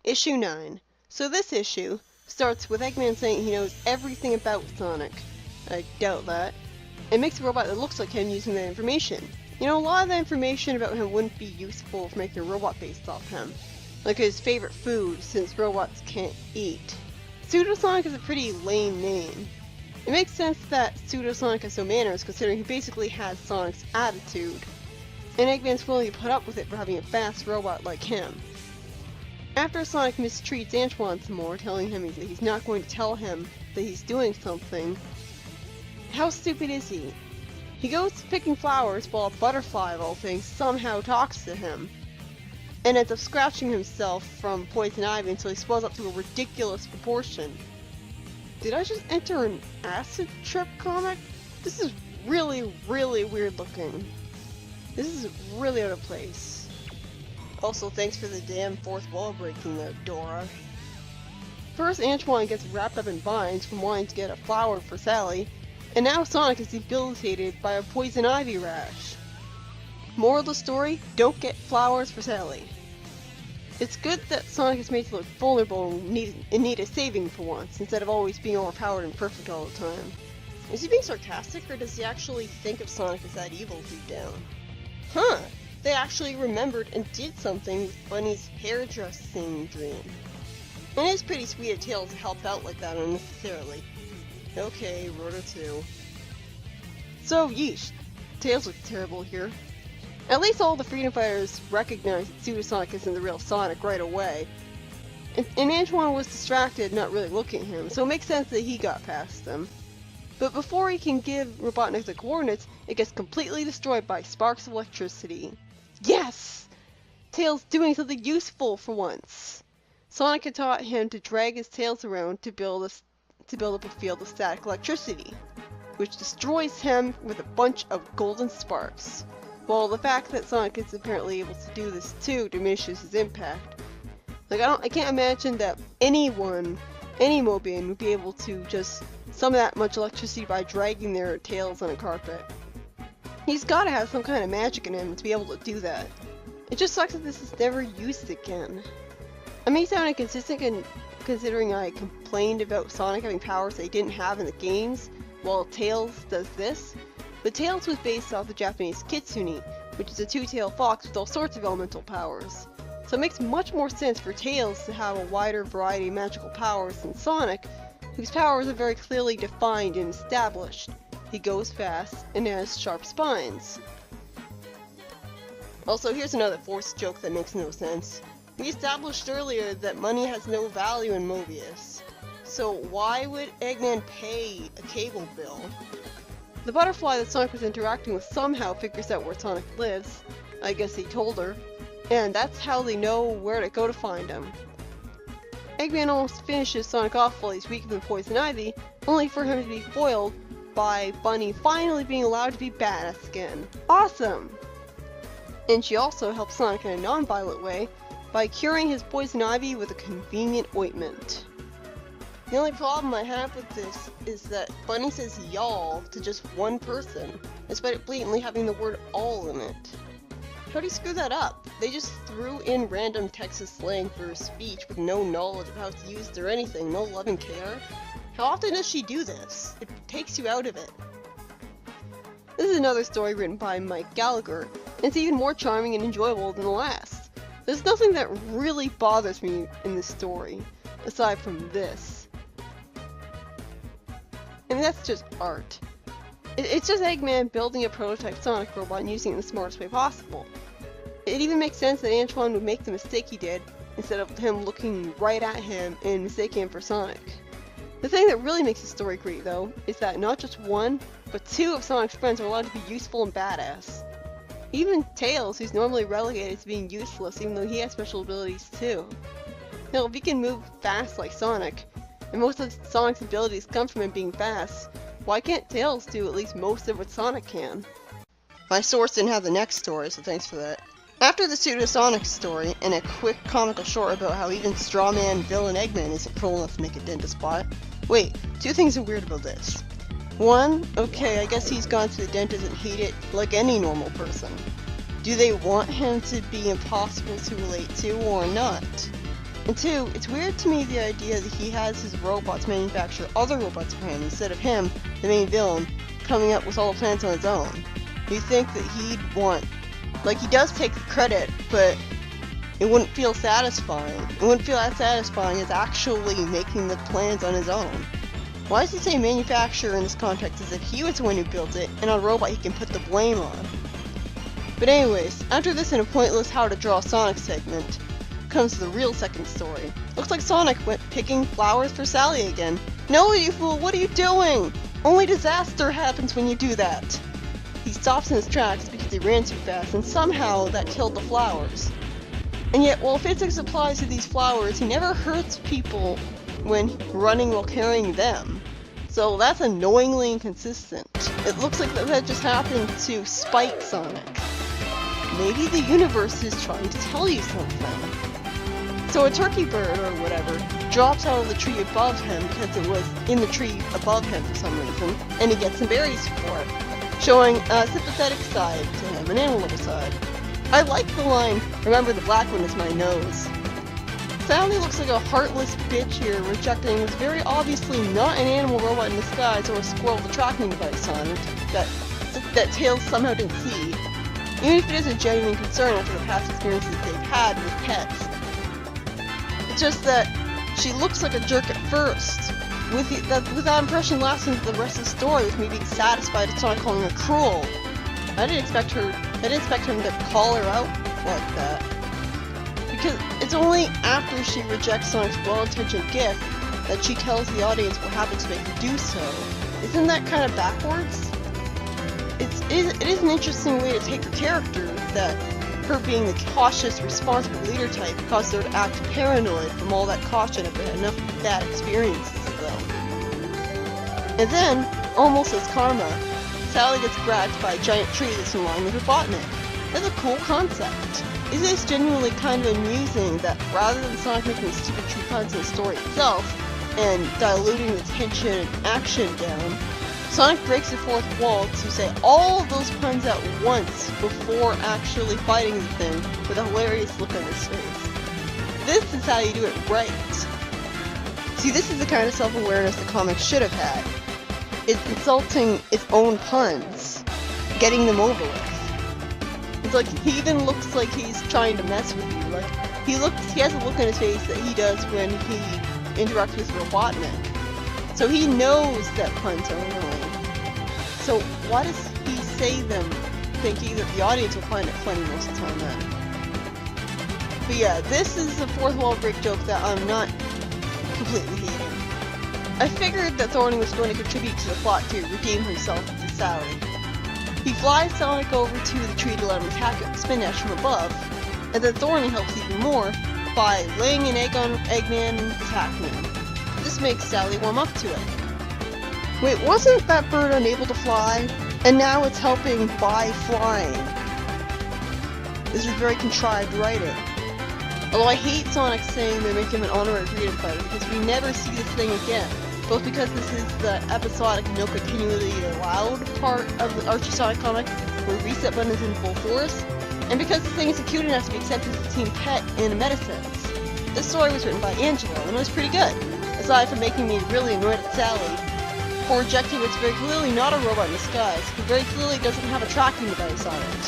Issue 9. So this issue starts with Eggman saying he knows everything about Sonic. I doubt that. It makes a robot that looks like him using that information. You know, a lot of that information about him wouldn't be useful for making a robot based off him. Like his favorite food, since robots can't eat. Pseudosonic is a pretty lame name. It makes sense that Pseudosonic has no manners, considering he basically has Sonic's attitude. And Eggman's willing to put up with it for having a fast robot like him. After Sonic mistreats Antoine some more, telling him that he's not going to tell him that he's doing something, how stupid is he? He goes picking flowers while a butterfly of all things somehow talks to him, and ends up scratching himself from poison ivy until he swells up to a ridiculous proportion. Did I just enter an acid trip comic? This is really, really weird looking. This is really out of place. Also, thanks for the damn fourth wall breaking there, Dora. First, Antoine gets wrapped up in vines from wanting to get a flower for Sally, and now Sonic is debilitated by a poison ivy rash. Moral of the story, don't get flowers for Sally. It's good that Sonic is made to look vulnerable and need a saving for once, instead of always being overpowered and perfect all the time. Is he being sarcastic, or does he actually think of Sonic as that evil deep down? Huh! They actually remembered and did something with Bunny's hairdressing dream. And it's pretty sweet of Tails to help out like that unnecessarily. Okay, Roto 2. So, yeesh. Tails looks terrible here. At least all the Freedom Fighters recognize that Pseudosonic isn't the real Sonic right away. And Antoine was distracted, not really looking at him, so it makes sense that he got past them. But before he can give Robotnik the coordinates, it gets completely destroyed by sparks of electricity. Yes! Tails doing something useful for once. Sonic had taught him to drag his tails around to build up a field of static electricity, which destroys him with a bunch of golden sparks. While the fact that Sonic is apparently able to do this too diminishes his impact. Like, I can't imagine that anyone, any Mobian, would be able to just summon that much electricity by dragging their tails on a carpet. He's gotta have some kind of magic in him to be able to do that. It just sucks that this is never used again. I may sound inconsistent considering I complained about Sonic having powers that he didn't have in the games, while Tails does this, but Tails was based off the Japanese Kitsune, which is a two-tailed fox with all sorts of elemental powers. So it makes much more sense for Tails to have a wider variety of magical powers than Sonic, whose powers are very clearly defined and established. He goes fast and has sharp spines. Also, here's another forced joke that makes no sense. We established earlier that money has no value in Mobius. So why would Eggman pay a cable bill? The butterfly that Sonic was interacting with somehow figures out where Sonic lives. I guess he told her. And that's how they know where to go to find him. Eggman almost finishes Sonic off while he's weak from poison ivy, only for him to be foiled by Bunny finally being allowed to be badass again. Awesome! And she also helps Sonic in a non-violent way by curing his poison ivy with a convenient ointment. The only problem I have with this is that Bunny says y'all to just one person, despite it blatantly having the word all in it. How do you screw that up? They just threw in random Texas slang for her speech with no knowledge of how it's used or anything, no loving care. How often does she do this? It takes you out of it. This is another story written by Mike Gallagher, and it's even more charming and enjoyable than the last. There's nothing that really bothers me in this story, aside from this. I mean, that's just art. It's just Eggman building a prototype Sonic robot and using it in the smartest way possible. It even makes sense that Antoine would make the mistake he did, instead of him looking right at him and mistaking him for Sonic. The thing that really makes the story great, though, is that not just one, but two of Sonic's friends are allowed to be useful and badass. Even Tails, who's normally relegated to being useless even though he has special abilities too. Now, if he can move fast like Sonic, and most of Sonic's abilities come from him being fast, why can't Tails do at least most of what Sonic can? My source didn't have the next story, so thanks for that. After the Pseudosonic story, and a quick comical short about how even Strawman Villain Eggman isn't cruel enough to make a dentist spot. Wait, two things are weird about this. One, okay, I guess he's gone to the dentist and hate it like any normal person. Do they want him to be impossible to relate to or not? And two, it's weird to me the idea that he has his robots manufacture other robots for him instead of him, the main villain, coming up with all the plans on his own. You'd think that he'd want, like, he does take the credit, but it wouldn't feel satisfying. It wouldn't feel as satisfying as actually making the plans on his own. Why does he say manufacturer in this context as if he was the one who built it, and on a robot he can put the blame on? But anyways, after this in a pointless how to draw Sonic segment, comes the real second story. Looks like Sonic went picking flowers for Sally again. No, you fool, what are you doing? Only disaster happens when you do that. He stops in his tracks because he ran too fast, and somehow that killed the flowers. And yet, while physics applies to these flowers, he never hurts people when running while carrying them. So that's annoyingly inconsistent. It looks like that just happened to spite Sonic. Maybe the universe is trying to tell you something. So a turkey bird, or whatever, drops out of the tree above him because it was in the tree above him for some reason, and he gets some berries for it, showing a sympathetic side to him, an animal lover side. I like the line, "Remember the black one is my nose." Sally looks like a heartless bitch here, rejecting what's very obviously not an animal robot in disguise or a squirrel with a tracking device on it that Tails somehow didn't see, even if it is a genuine concern after the past experiences they've had with pets. It's just that she looks like a jerk at first, with that impression lasting the rest of the story, with me being satisfied at Sonic calling her cruel. I didn't expect him to call her out like that. Because it's only after she rejects Sonic's well-intentioned gift that she tells the audience what happens to make her do so. Isn't that kind of backwards? It is an interesting way to take her character, that her being the cautious, responsible leader type causes her to act paranoid from all that caution after enough bad experiences, though. And then, almost as karma, Sally gets grabbed by a giant tree that's in line with her botnet. That's a cool concept. Is this genuinely kind of amusing that rather than Sonic making stupid tree puns in the story itself, and diluting the tension and action down, Sonic breaks the fourth wall to say all of those puns at once before actually fighting the thing with a hilarious look on his face. This is how you do it right. See, this is the kind of self-awareness the comic should have had. It's insulting its own puns, getting them over with. It's like, he even looks like he's trying to mess with you. Like, he has a look on his face that he does when he interacts with Robotnik. So he knows that puns are annoying. So why does he say them thinking that the audience will find it funny most of the time then? But yeah, this is the fourth wall break joke that I'm not completely hating. I figured that Thorny was going to contribute to the plot to redeem himself to Sally. He flies Sonic over to the tree to let him attack it, spin dash from above, and then Thorny helps even more by laying an egg on Eggman and attacking him. This makes Sally warm up to it. Wait, wasn't that bird unable to fly? And now it's helping by flying. This is very contrived writing. Although I hate Sonic saying they make him an honorary freedom fighter because we never see this thing again. Both because this is the episodic no continually allowed part of the Archie Sonic comic where reset button is in full force, and because the thing isn't cute enough to be accepted as a team pet in a meta sense. This story was written by Angelo and it was pretty good, aside from making me really annoyed at Sally for rejecting what's very clearly not a robot in disguise, who very clearly doesn't have a tracking device on it.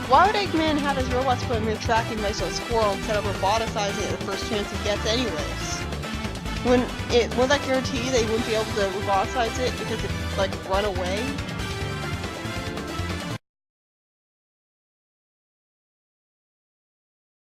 Why would Eggman have his robots put a mere tracking device on a squirrel instead of roboticizing it the first chance he gets anyways? Wouldn't that guarantee they wouldn't be able to roboticize it because it'd, like, run away?